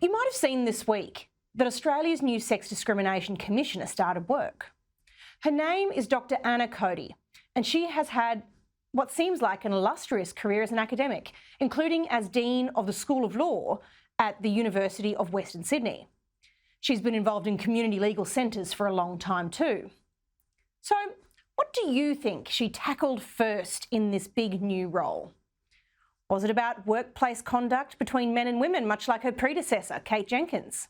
You might have seen this week that Australia's new Sex Discrimination Commissioner started work. Her name is Dr. Cody, and she has had what seems like an illustrious career as an academic, including as Dean of the School of Law at the University of Western Sydney. She's been involved in community legal centres for a long time too. So, what do you think she tackled first in this big new role? Was it about workplace conduct between men and women, much like her predecessor, Kate Jenkins?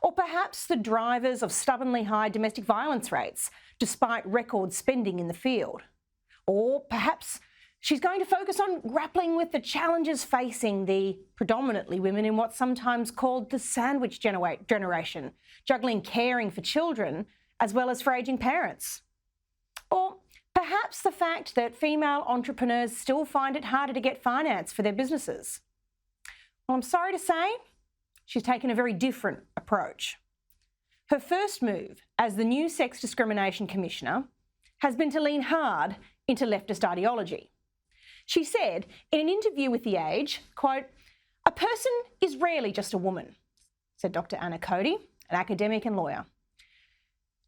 Or perhaps the drivers of stubbornly high domestic violence rates, despite record spending in the field? Or perhaps she's going to focus on grappling with the challenges facing the predominantly women in what's sometimes called the sandwich generation, juggling caring for children as well as for ageing parents. Or perhaps the fact that female entrepreneurs still find it harder to get finance for their businesses. Well, I'm sorry to say, she's taken a very different approach. Her first move as the new Sex Discrimination Commissioner has been to lean hard into leftist ideology. She said in an interview with The Age, quote, "A person is rarely just a woman," said Dr. Cody, an academic and lawyer.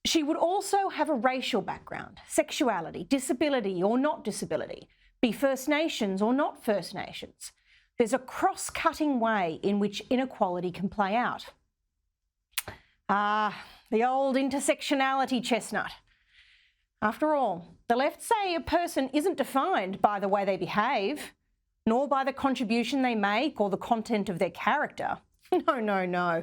She would also have a racial background, sexuality, disability or not disability, be First Nations or not First Nations. There's a cross-cutting way in which inequality can play out. The old intersectionality chestnut. After all, the left say a person isn't defined by the way they behave, nor by the contribution they make or the content of their character. No.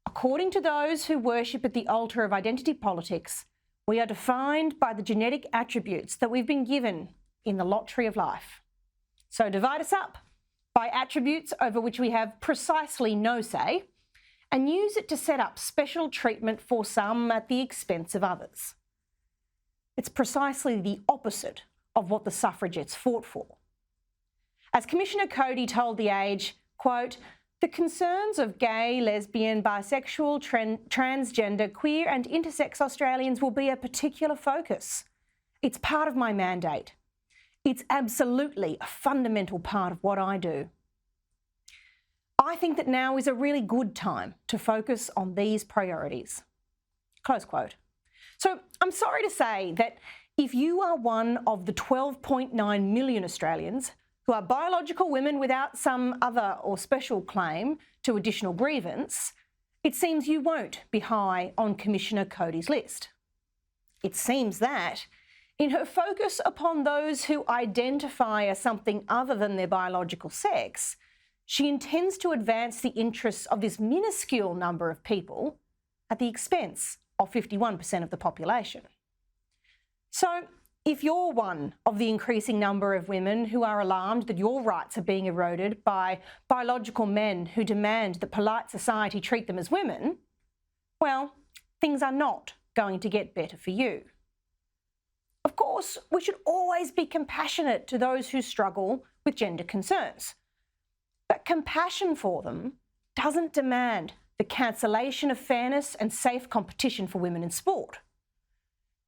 According to those who worship at the altar of identity politics, we are defined by the genetic attributes that we've been given in the lottery of life. So divide us up by attributes over which we have precisely no say, and use it to set up special treatment for some at the expense of others. It's precisely the opposite of what the suffragettes fought for. As Commissioner Cody told The Age, quote, "The concerns of gay, lesbian, bisexual, transgender, queer and intersex Australians will be a particular focus. It's part of my mandate. It's absolutely a fundamental part of what I do. I think that now is a really good time to focus on these priorities." Close quote. So I'm sorry to say that if you are one of the 12.9 million Australians who are biological women without some other or special claim to additional grievance, it seems you won't be high on Commissioner Cody's list. It seems that, in her focus upon those who identify as something other than their biological sex, she intends to advance the interests of this minuscule number of people at the expense of 51% of the population. So, if you're one of the increasing number of women who are alarmed that your rights are being eroded by biological men who demand that polite society treat them as women, well, things are not going to get better for you. Of course, we should always be compassionate to those who struggle with gender concerns. But compassion for them doesn't demand the cancellation of fairness and safe competition for women in sport.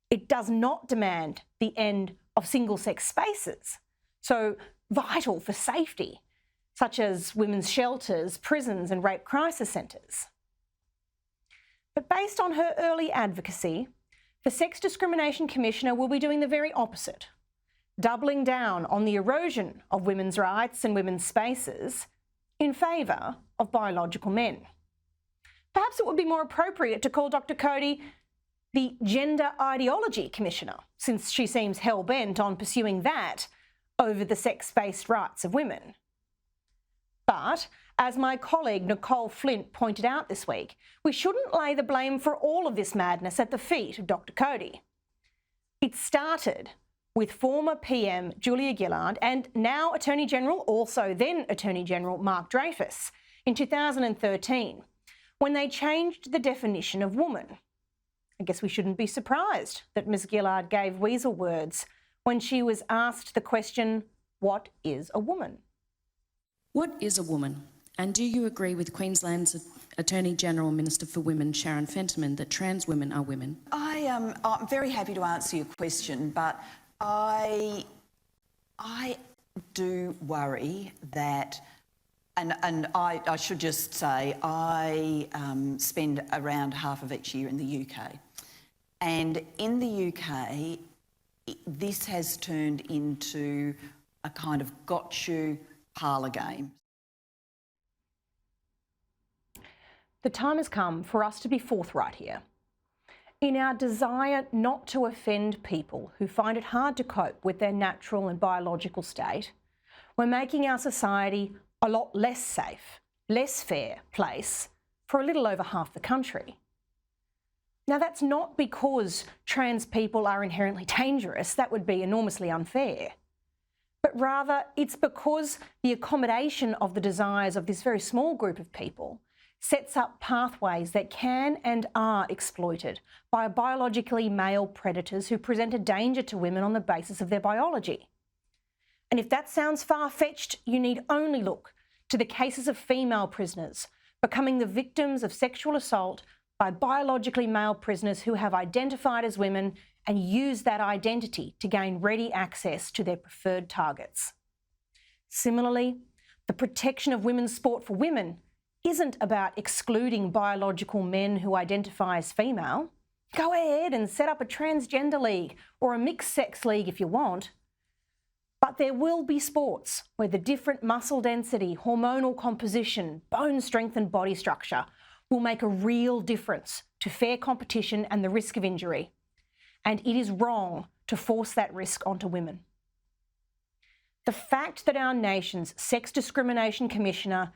It does not demand the end of single-sex spaces, so vital for safety, such as women's shelters, prisons and rape crisis centres. But based on her early advocacy, the Sex Discrimination Commissioner will be doing the very opposite, doubling down on the erosion of women's rights and women's spaces in favour of biological men. Perhaps it would be more appropriate to call Dr. Cody the Gender Ideology Commissioner, since she seems hell-bent on pursuing that over the sex-based rights of women. But, as my colleague Nicole Flint pointed out this week, we shouldn't lay the blame for all of this madness at the feet of Dr. Cody. It started with former PM Julia Gillard and now Attorney General, also then Attorney General Mark Dreyfus, in 2013, when they changed the definition of woman. I guess we shouldn't be surprised that Ms Gillard gave weasel words when she was asked the question, what is a woman? What is a woman? And do you agree with Queensland's Attorney General Minister for Women, Sharon Fentiman, that trans women are women? I'm very happy to answer your question, but I do worry that And I should just say I spend around half of each year in the UK. And in the UK, this has turned into a kind of got you parlour game. The time has come for us to be forthright here. In our desire not to offend people who find it hard to cope with their natural and biological state, we're making our society a lot less safe, less fair place for a little over half the country. Now, that's not because trans people are inherently dangerous. That would be enormously unfair. But rather, it's because the accommodation of the desires of this very small group of people sets up pathways that can and are exploited by biologically male predators who present a danger to women on the basis of their biology. And if that sounds far-fetched, you need only look to the cases of female prisoners becoming the victims of sexual assault by biologically male prisoners who have identified as women and use that identity to gain ready access to their preferred targets. Similarly, the protection of women's sport for women isn't about excluding biological men who identify as female. Go ahead and set up a transgender league or a mixed sex league if you want. But there will be sports where the different muscle density, hormonal composition, bone strength and body structure will make a real difference to fair competition and the risk of injury. And it is wrong to force that risk onto women. The fact that our nation's Sex Discrimination Commissioner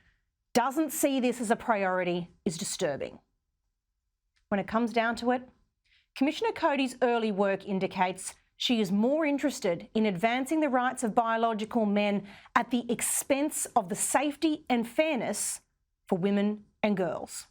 doesn't see this as a priority is disturbing. When it comes down to it, Commissioner Cody's early work indicates she is more interested in advancing the rights of biological men at the expense of the safety and fairness for women and girls.